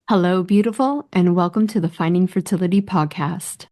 Hello, beautiful, and welcome to the Finding Fertility podcast.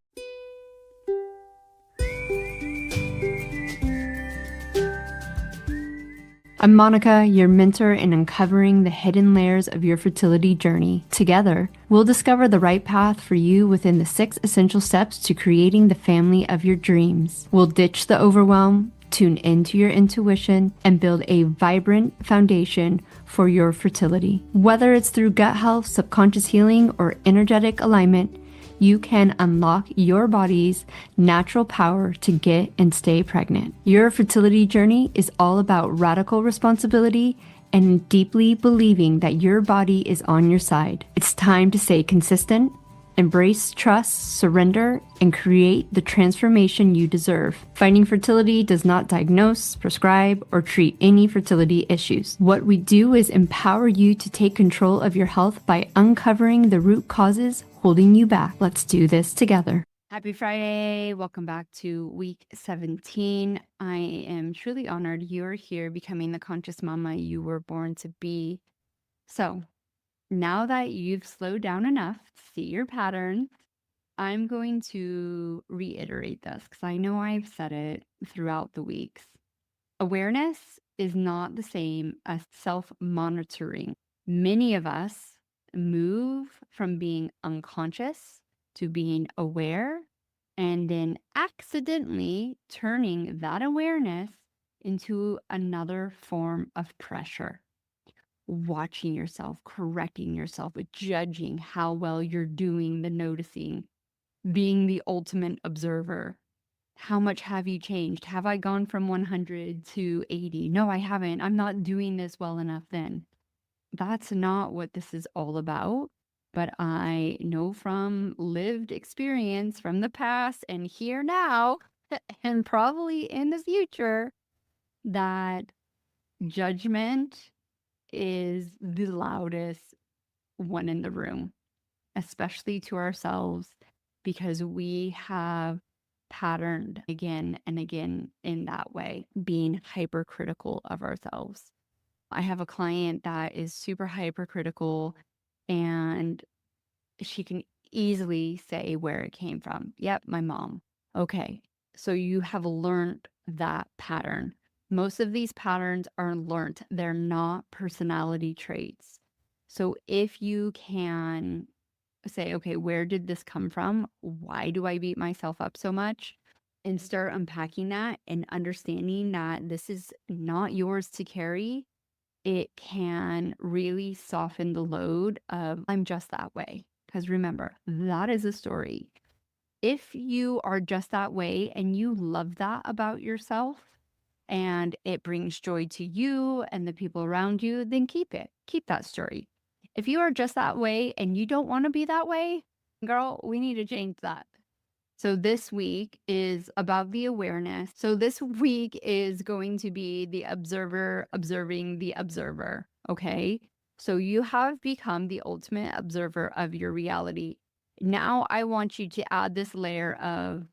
I'm Monica, your mentor in uncovering the hidden layers of your fertility journey. Together, we'll discover the right path for you within the 6 essential steps to creating the family of your dreams. We'll ditch the overwhelm, tune into your intuition, and build a vibrant foundation for your fertility. Whether it's through gut health, subconscious healing, or energetic alignment, you can unlock your body's natural power to get and stay pregnant. Your fertility journey is all about radical responsibility and deeply believing that your body is on your side. It's time to stay consistent, embrace trust, surrender, and create the transformation you deserve. Finding Fertility does not diagnose, prescribe, or treat any fertility issues. What we do is empower you to take control of your health by uncovering the root causes holding you back. Let's do this together. Happy Friday. Welcome back to week 17. I am truly honored you're here becoming the conscious mama you were born to be. So, now that you've slowed down enough to see your patterns, I'm going to reiterate this because I know I've said it throughout the weeks. Awareness is not the same as self-monitoring. Many of us move from being unconscious to being aware and then accidentally turning that awareness into another form of pressure. Watching yourself, correcting yourself, judging how well you're doing the noticing, being the ultimate observer. How much have you changed? Have I gone from 100 to 80? No, I haven't. I'm not doing this well enough then. That's not what this is all about. But I know from lived experience from the past and here now, and probably in the future, that judgment is the loudest one in the room, especially to ourselves, because we have patterned again and again in that way, being hypercritical of ourselves. I have a client that is super hypercritical and she can easily say where it came from. Yep, my mom. Okay, so you have learned that pattern. Most of these patterns are learned. They're not personality traits. So if you can say, okay, where did this come from? Why do I beat myself up so much? And start unpacking that and understanding that this is not yours to carry. It can really soften the load of, I'm just that way. Because remember, that is a story. If you are just that way and you love that about yourself and it brings joy to you and the people around you, then keep it. Keep that story. If you are just that way and you don't want to be that way, girl, we need to change that. So this week is about the awareness. So this week is going to be the observer observing the observer. Okay. So you have become the ultimate observer of your reality. Now I want you to add this layer of,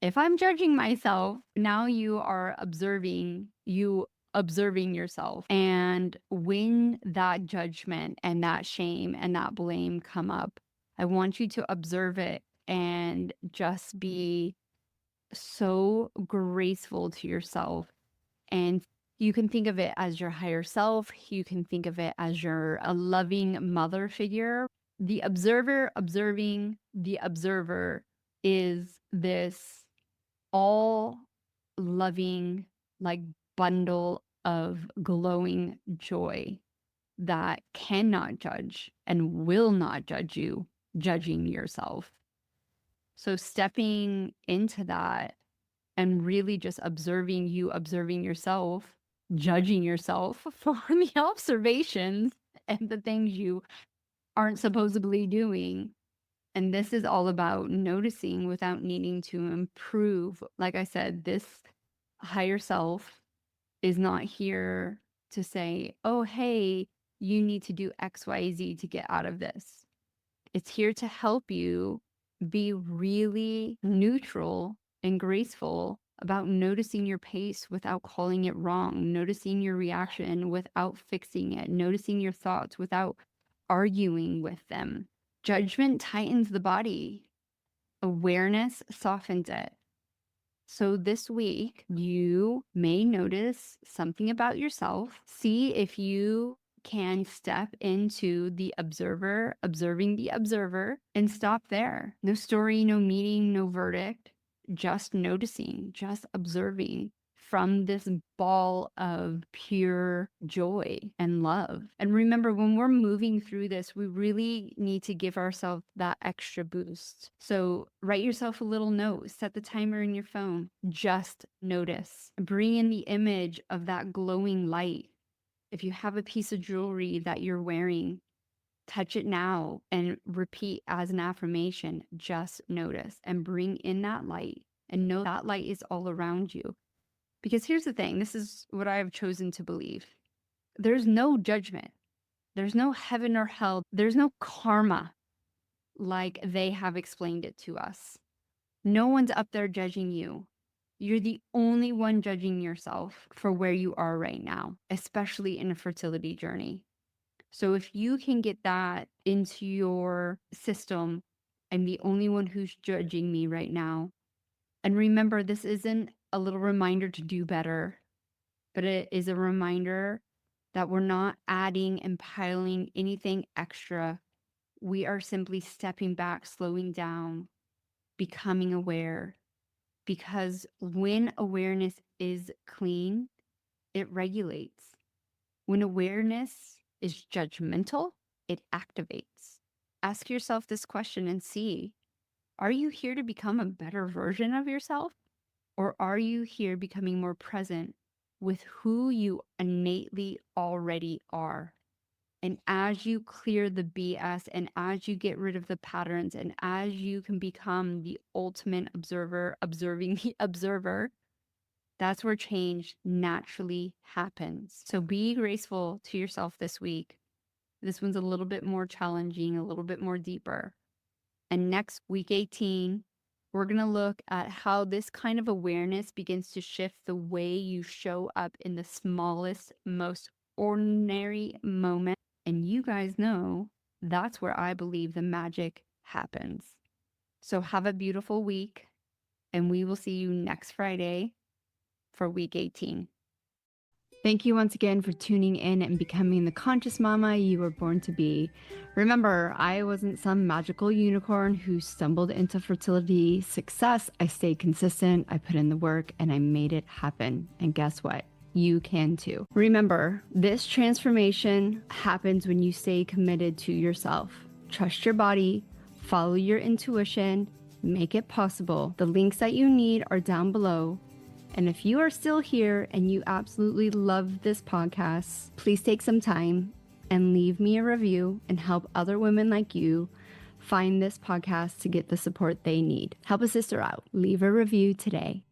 if I'm judging myself, now you are observing yourself. And when that judgment and that shame and that blame come up, I want you to observe it and just be so graceful to yourself. And you can think of it as your higher self. You can think of it as a loving mother figure. The observer observing the observer is this all loving, like, bundle of glowing joy that cannot judge and will not judge you, judging yourself. So stepping into that and really just observing yourself, judging yourself for the observations and the things you aren't supposedly doing. And this is all about noticing without needing to improve. Like I said, this higher self is not here to say, oh, hey, you need to do XYZ to get out of this. It's here to help you be really neutral and graceful about noticing your pace without calling it wrong, noticing your reaction without fixing it, noticing your thoughts without arguing with them. Judgment tightens the body. Awareness softens it. So this week, you may notice something about yourself. See if you can step into the observer, observing the observer, and stop there. No story, no meaning, no verdict, just noticing, just observing from this ball of pure joy and love. And remember, when we're moving through this, we really need to give ourselves that extra boost. So write yourself a little note, set the timer in your phone, just notice. Bring in the image of that glowing light. If you have a piece of jewelry that you're wearing, touch it now and repeat as an affirmation, just notice, and bring in that light and know that light is all around you. Because here's the thing, this is what I have chosen to believe. There's no judgment. There's no heaven or hell. There's no karma like they have explained it to us. No one's up there judging you. You're the only one judging yourself for where you are right now, especially in a fertility journey. So if you can get that into your system, I'm the only one who's judging me right now. And remember, this isn't a little reminder to do better, but it is a reminder that we're not adding and piling anything extra. We are simply stepping back, slowing down, becoming aware. Because when awareness is clean, it regulates. When awareness is judgmental, it activates. Ask yourself this question and see, are you here to become a better version of yourself? Or are you here becoming more present with who you innately already are? And as you clear the BS and as you get rid of the patterns and as you can become the ultimate observer, observing the observer, that's where change naturally happens. So be graceful to yourself this week. This one's a little bit more challenging, a little bit more deeper. And next week 18, we're going to look at how this kind of awareness begins to shift the way you show up in the smallest, most ordinary moment. And you guys know that's where I believe the magic happens. So have a beautiful week, and we will see you next Friday for week 18. Thank you once again for tuning in and becoming the conscious mama you were born to be. Remember, I wasn't some magical unicorn who stumbled into fertility success. I stayed consistent, I put in the work, and I made it happen. And guess what? You can too. Remember, this transformation happens when you stay committed to yourself. Trust your body, follow your intuition, make it possible. The links that you need are down below. And if you are still here and you absolutely love this podcast, please take some time and leave me a review and help other women like you find this podcast to get the support they need. Help a sister out. Leave a review today.